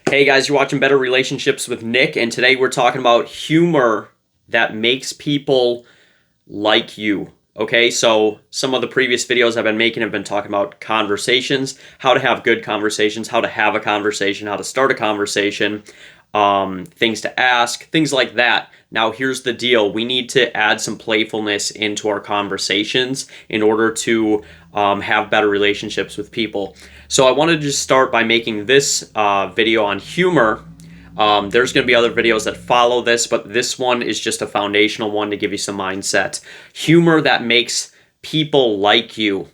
Hey guys, you're watching Better Relationships with Nick, and today we're talking about humor that makes people like you. Okay, so some of the previous videos I've been making have been talking about conversations, how to have good conversations, how to have a conversation, how to start a conversation, things to ask, things like that. Now, here's the deal. We need to add some playfulness into our conversations in order to have better relationships with people. So I wanted to just start by making this video on humor. There's going to be other videos that follow this, but this one is just a foundational one to give you some mindset. Humor that makes people like you.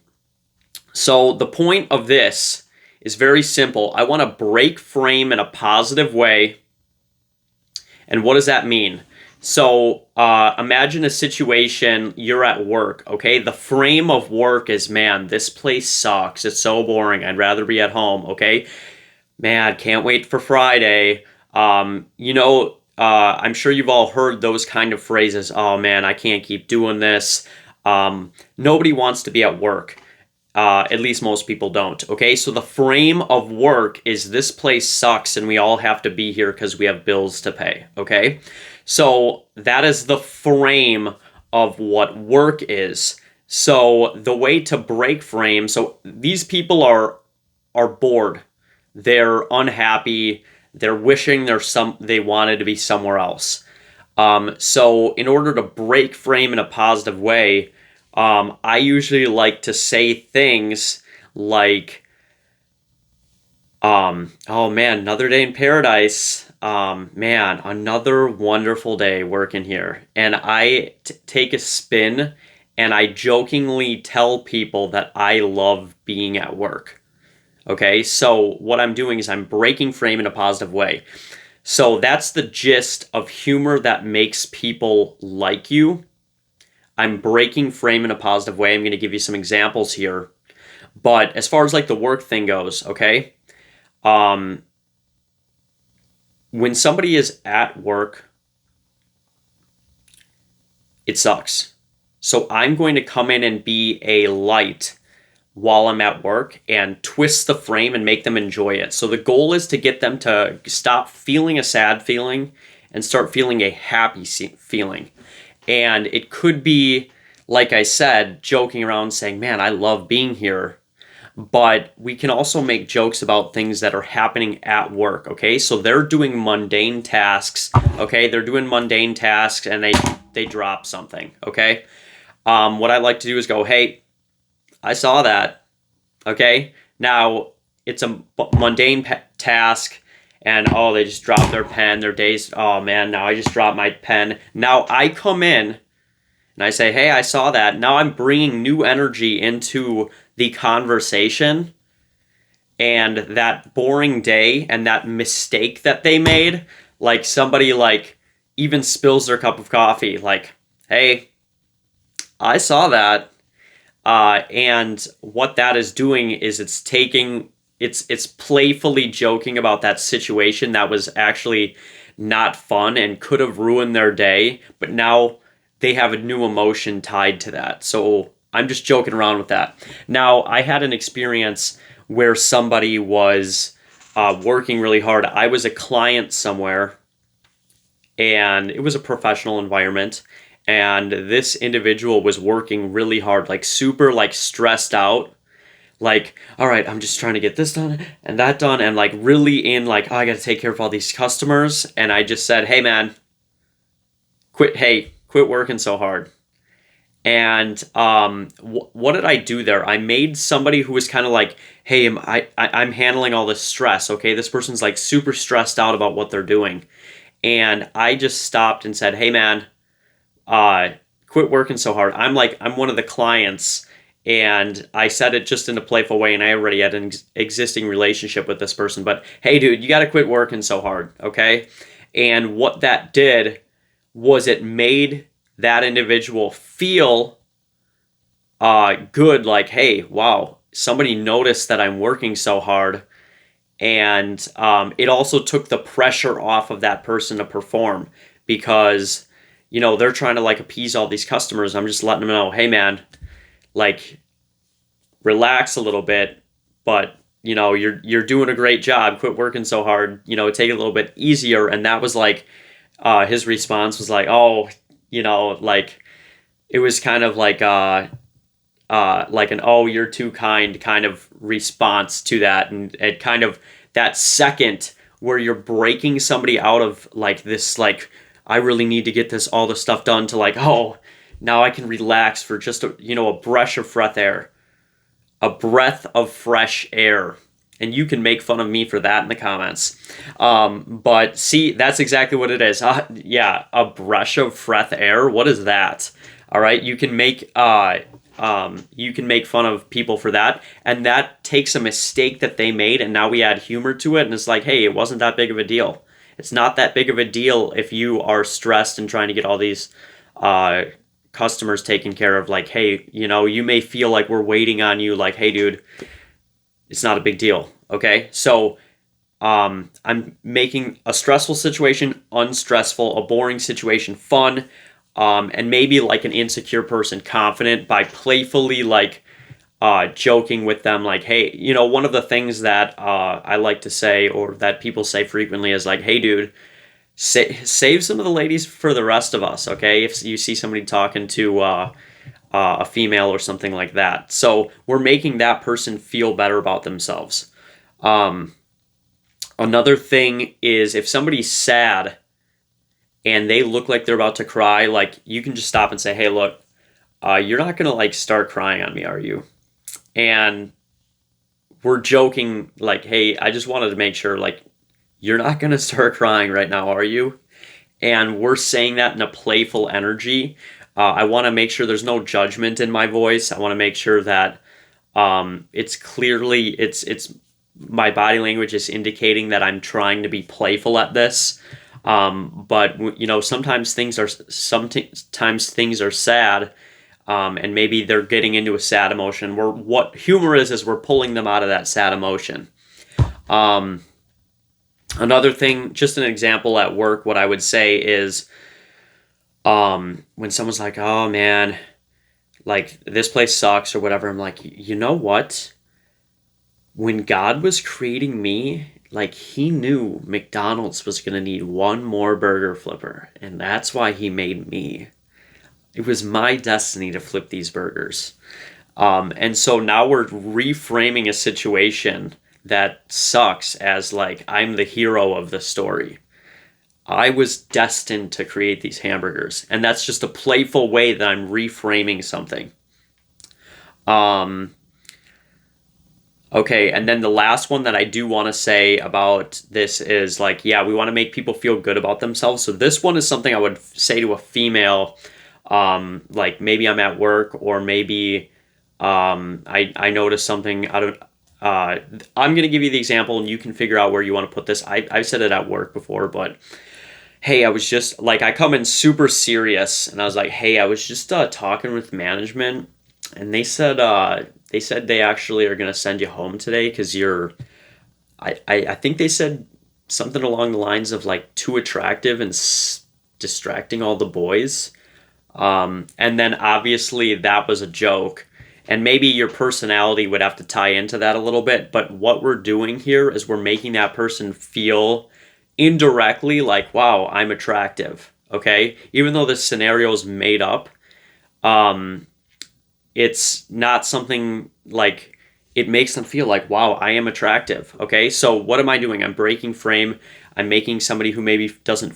So the point of this is very simple. I want to break frame in a positive way. And what does that mean? So imagine a situation, you're at work, okay? The frame of work is, man, this place sucks. It's so boring. I'd rather be at home, okay? Man, can't wait for Friday. I'm sure you've all heard those kind of phrases. Oh man, I can't keep doing this. Nobody wants to be at work. At least most people don't. Okay, so the frame of work is this place sucks and we all have to be here because we have bills to pay. Okay, so that is the frame of what work is. So the way to break frame, so these people are bored. They're unhappy. They're wishing they wanted to be somewhere else. So in order to break frame in a positive way, I usually like to say things like, oh man, another day in paradise. Man, another wonderful day working here. And I take a spin and I jokingly tell people that I love being at work. Okay, so what I'm doing is I'm breaking frame in a positive way. So that's the gist of humor that makes people like you. I'm breaking frame in a positive way. I'm going to give you some examples here. But as far as like the work thing goes, okay, when somebody is at work, it sucks. So I'm going to come in and be a light while I'm at work and twist the frame and make them enjoy it. So the goal is to get them to stop feeling a sad feeling and start feeling a happy feeling. And it could be, like I said, joking around saying, man, I love being here. But we can also make jokes about things that are happening at work, okay? So they're doing mundane tasks, okay? They're doing mundane tasks and they drop something, okay? What I like to do is go, hey, I saw that, okay? Now, it's a mundane task, and oh, they just dropped their pen, their days, oh man, now I just dropped my pen. Now I come in and I say, hey, I saw that. Now I'm bringing new energy into the conversation, and that boring day and that mistake that they made, like somebody like even spills their cup of coffee, like, hey, I saw that. And what that is doing is it's playfully joking about that situation that was actually not fun and could have ruined their day, but now they have a new emotion tied to that. So I'm just joking around with that. Now, I had an experience where somebody was working really hard. I was a client somewhere, and it was a professional environment. And this individual was working really hard, like super like stressed out. Like, all right, I'm just trying to get this done and that done. And like really in like, oh, I got to take care of all these customers. And I just said, hey man, quit working so hard. And what did I do there? I made somebody who was kind of like, hey, I'm handling all this stress. Okay, this person's like super stressed out about what they're doing. And I just stopped and said, hey man, quit working so hard. I'm one of the clients, and I said it just in a playful way, and I already had an existing relationship with this person, but hey dude, you got to quit working so hard. Okay. And what that did was it made that individual feel good, like, hey, wow, somebody noticed that I'm working so hard. And it also took the pressure off of that person to perform, because they're trying to like appease all these customers. I'm just letting them know, hey man, like, relax a little bit, but you're doing a great job. Quit working so hard. Take it a little bit easier. And that was like, his response was like, oh, like it was kind of like an "oh, you're too kind" kind of response to that, and it kind of that second where you're breaking somebody out of like this, like I really need to get this all the stuff done, to like, oh, now I can relax for just a breath of fresh air, a breath of fresh air. And you can make fun of me for that in the comments. But see, that's exactly what it is. Yeah, a breath of fresh air. What is that? All right, you can make fun of people for that, and that takes a mistake that they made, and now we add humor to it, and it's like, hey, it wasn't that big of a deal. It's not that big of a deal if you are stressed and trying to get all these uh, customers taken care of. Like, hey, you may feel like we're waiting on you. Like, hey, dude, it's not a big deal. Okay, so I'm making a stressful situation unstressful, a boring situation fun, and maybe like an insecure person confident by playfully like joking with them. Like, hey, one of the things that I like to say, or that people say frequently, is like, hey, dude, save some of the ladies for the rest of us. Okay, if you see somebody talking to a female or something like that, so we're making that person feel better about themselves. Another thing is, if somebody's sad and they look like they're about to cry, like, you can just stop and say, hey, look, you're not gonna like start crying on me, are you? And we're joking like, hey, I just wanted to make sure, like, you're not gonna start crying right now, are you? And we're saying that in a playful energy. I want to make sure there's no judgment in my voice. I want to make sure that it's clearly, it's my body language is indicating that I'm trying to be playful at this. But sometimes things are sad, and maybe they're getting into a sad emotion. What humor is we're pulling them out of that sad emotion. Another thing, just an example at work, what I would say is, when someone's like, oh man, like this place sucks or whatever, I'm like, you know what? When God was creating me, like, he knew McDonald's was going to need one more burger flipper, and that's why he made me. It was my destiny to flip these burgers. And so now we're reframing a situation that sucks as like, I'm the hero of the story. I was destined to create these hamburgers, and that's just a playful way that I'm reframing something. Okay, and then the last one that I do want to say about this is like, yeah, we want to make people feel good about themselves. So this one is something I would say to a female, like maybe I'm at work, or maybe I noticed something out of. I'm going to give you the example, and you can figure out where you want to put this. I've said it at work before, but hey, I was just like, I come in super serious, and I was like, hey, I was just talking with management, and they said they actually are going to send you home today because I think they said something along the lines of like too attractive and distracting all the boys. And then obviously that was a joke. And maybe your personality would have to tie into that a little bit. But what we're doing here is we're making that person feel indirectly like, wow, I'm attractive. Okay? Even though this scenario is made up, it's not something like, it makes them feel like, wow, I am attractive. Okay, so what am I doing? I'm breaking frame. I'm making somebody who maybe doesn't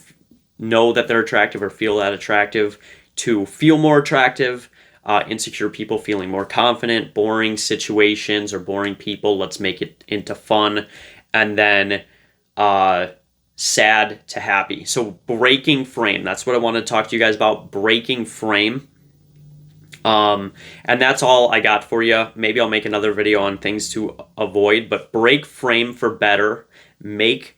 know that they're attractive or feel that attractive to feel more attractive. Insecure people feeling more confident. Boring situations or boring people, let's make it into fun. And then sad to happy. So breaking frame, that's what I want to talk to you guys about. Breaking frame. And that's all I got for you. Maybe I'll make another video on things to avoid, but break frame for better. Make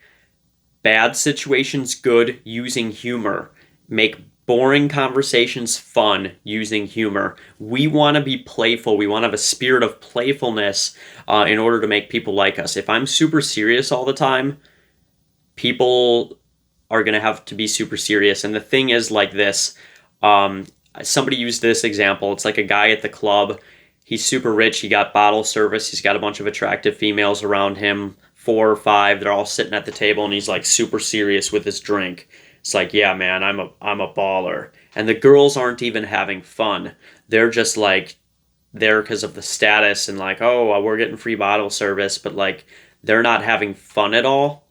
bad situations good using humor. Make boring conversations fun using humor. We want to be playful. We want to have a spirit of playfulness in order to make people like us. If I'm super serious all the time, people are going to have to be super serious. And the thing is like this, somebody used this example. It's like a guy at the club. he's super rich. He got bottle service. He's got a bunch of attractive females around him, 4 or 5. They're all sitting at the table, and he's like super serious with his drink. It's like, yeah, man, I'm a baller. And the girls aren't even having fun. They're just like there because of the status and like, oh, we're getting free bottle service, but like they're not having fun at all.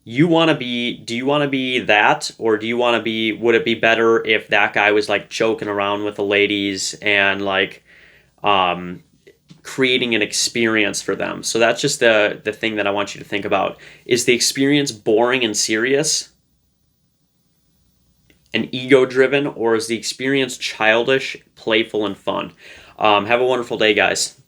Do you want to be that, or do you want to be, would it be better if that guy was like joking around with the ladies and like um creating an experience for them? So that's just the thing that I want you to think about. Is the experience boring and serious and ego driven, or is the experience childish, playful, and fun? Have a wonderful day, guys.